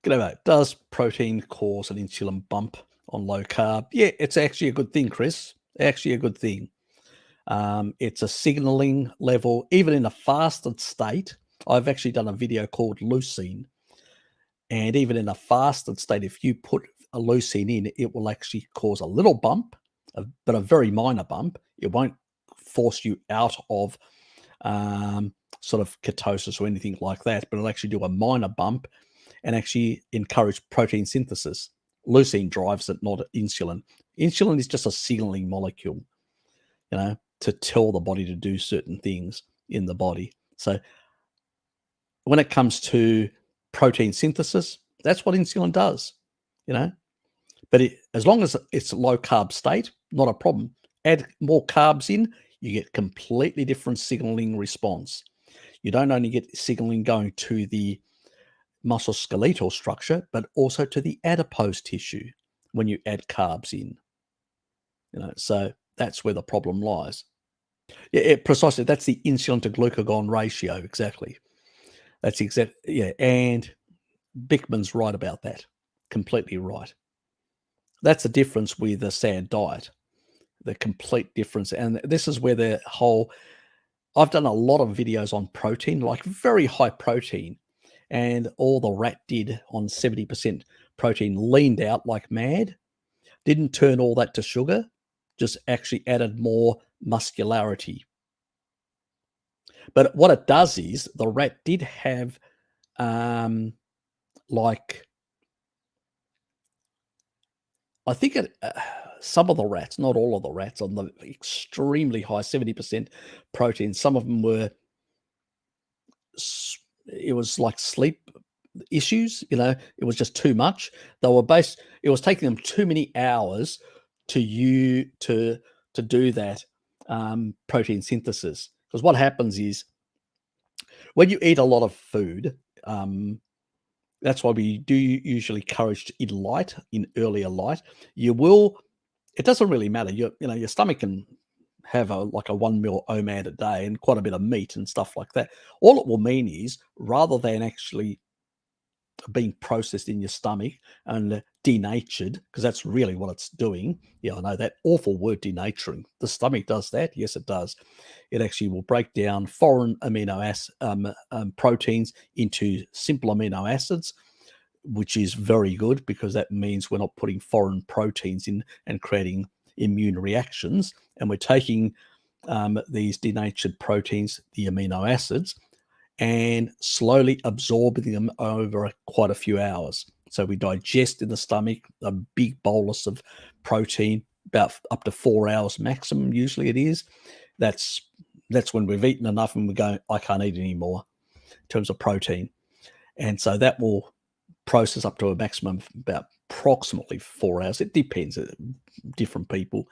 G'day, mate. Does protein cause an insulin bump on low carb? Yeah, it's actually a good thing, Chris. Actually, a good thing. It's a signaling level, even in a fasted state. I've actually done a video called leucine, and even in a fasted state, if you put a leucine in, it will actually cause a little bump, but a very minor bump. It won't force you out of sort of ketosis or anything like that, but it'll actually do a minor bump and actually encourage protein synthesis. Leucine drives it, not insulin. Insulin is just a signaling molecule, to tell the body to do certain things in the body. So when it comes to protein synthesis, that's what insulin does, But as long as it's a low carb state, not a problem. Add more carbs in, you get completely different signaling response. You don't only get signaling going to the musculoskeletal structure, but also to the adipose tissue when you add carbs in. So that's where the problem lies. Yeah, precisely. That's the insulin to glucagon ratio. Exactly. That's exact. Yeah, and Bickman's right about that. Completely right. That's the difference with a SAD diet. The complete difference, and this is where the whole. I've done a lot of videos on protein, like very high protein, and all the rat did on 70% protein leaned out like mad, didn't turn all that to sugar, just actually added more muscularity. But what it does is the rat did have like, I think some of the rats, not all of the rats, on the extremely high 70% protein, some of them were, it was like sleep issues, it was just too much. They were it was taking them too many hours to do that protein synthesis. Because what happens is when you eat a lot of food, that's why we do usually encourage to eat light, in earlier light. It doesn't really matter. Your stomach can have like a 1 mil OMAD a day and quite a bit of meat and stuff like that. All it will mean is, rather than actually being processed in your stomach and denatured, because that's really what it's doing. Yeah, I know that awful word, denaturing. The stomach does that. Yes, it does. It actually will break down foreign amino acid proteins into simple amino acids, which is very good because that means we're not putting foreign proteins in and creating immune reactions. And we're taking these denatured proteins, the amino acids, and slowly absorbing them over quite a few hours. So we digest in the stomach a big bolus of protein, about up to 4 hours maximum, usually it is. That's when we've eaten enough and we go, I can't eat anymore in terms of protein. And so that will process up to a maximum of about approximately 4 hours. It depends on different people.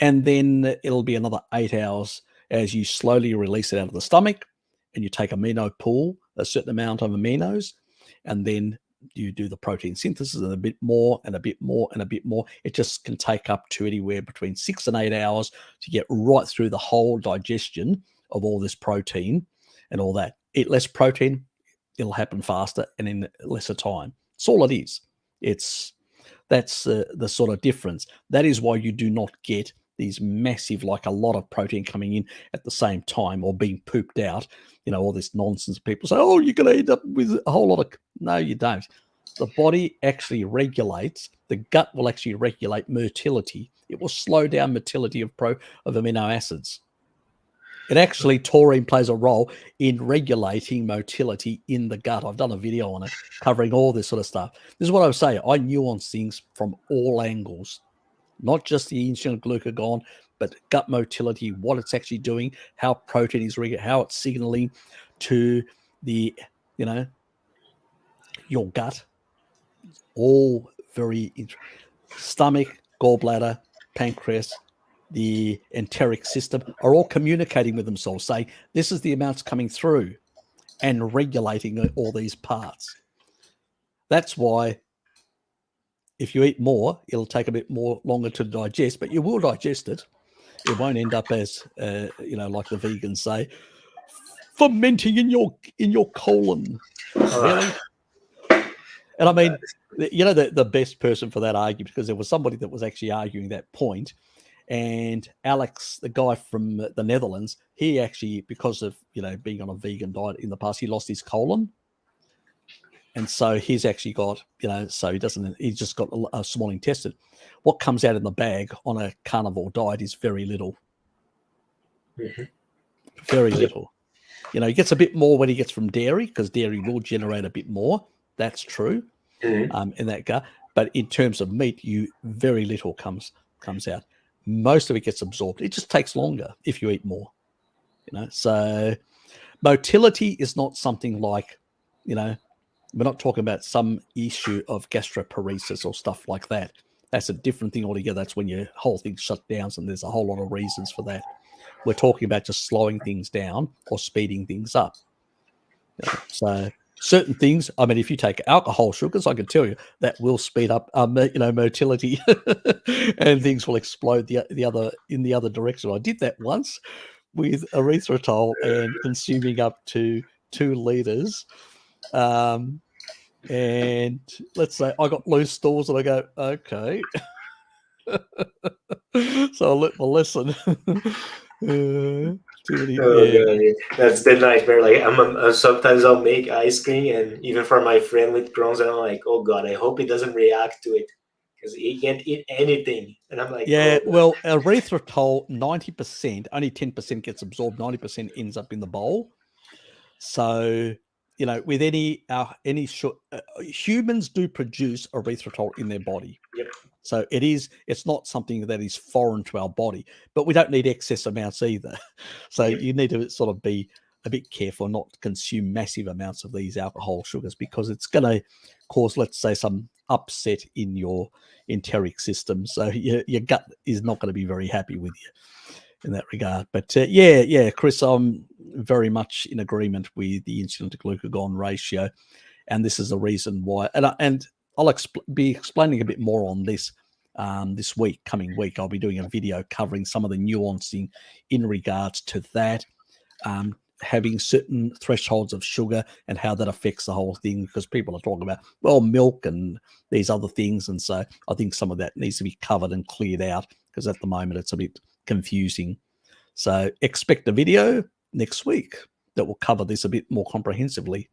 And then it'll be another 8 hours as you slowly release it out of the stomach, and you take amino pool, a certain amount of aminos, and then you do the protein synthesis and a bit more and a bit more and a bit more. It just can take up to anywhere between 6 and 8 hours to get right through the whole digestion of all this protein and all that. Eat less protein, it'll happen faster and in lesser time. That's all it is. That's the sort of difference. That is why you do not get these massive, like a lot of protein coming in at the same time or being pooped out. All this nonsense. People say, oh, you're going to end up with a whole lot of... No, you don't. The body actually regulates, the gut will actually regulate motility. It will slow down motility of amino acids. It actually, taurine plays a role in regulating motility in the gut. I've done a video on it covering all this sort of stuff. This is what I would say. I nuance things from all angles, not just the insulin glucagon, but gut motility, what it's actually doing, how protein is how it's signaling to the, your gut. All very interesting. Stomach, gallbladder, pancreas, the enteric system are all communicating with themselves, saying this is the amounts coming through and regulating all these parts. That's why if you eat more, it'll take a bit more longer to digest, but you will digest it. It won't end up as, like the vegans say, fermenting in your colon. Really? And I mean, the best person for that argument, because there was somebody that was actually arguing that point, and Alex, the guy from the Netherlands, he actually, because of being on a vegan diet in the past, he lost his colon, and so he's actually got so he's just got a small intestine. What comes out in the bag on a carnivore diet is very little, very little. He gets a bit more when he gets from dairy, because dairy will generate a bit more. That's true. In that gut, but in terms of meat, very little comes out. Most of it gets absorbed. It just takes longer if you eat more. So motility is not something like, we're not talking about some issue of gastroparesis or stuff like that. That's a different thing altogether. That's when your whole thing shut down, and there's a whole lot of reasons for that. We're talking about just slowing things down or speeding things up. So certain things, I mean, if you take alcohol sugars, I can tell you that will speed up, motility, and things will explode in the other direction. I did that once with erythritol and consuming up to 2 liters. And let's say I got loose stools, and I go, okay. So I learnt my lesson. God, that's the nightmare. Like sometimes I'll make ice cream, and even for my friend with Crohn's, and I'm like, oh God, I hope he doesn't react to it, because he can't eat anything. And I'm like, well, erythritol, 90%, only 10% gets absorbed, 90% ends up in the bowl. So with any humans do produce erythritol in their body. Yep. So it's not something that is foreign to our body, but we don't need excess amounts either. So you need to sort of be a bit careful not to consume massive amounts of these alcohol sugars, because it's going to cause, let's say, some upset in your enteric system. So your gut is not going to be very happy with you in that regard. But Chris, I'm very much in agreement with the insulin to glucagon ratio, and this is the reason why. And I'll be explaining a bit more on this this coming week. I'll be doing a video covering some of the nuancing in regards to that, having certain thresholds of sugar and how that affects the whole thing, because people are talking about, milk and these other things. And so I think some of that needs to be covered and cleared out, because at the moment it's a bit confusing. So expect a video next week that will cover this a bit more comprehensively.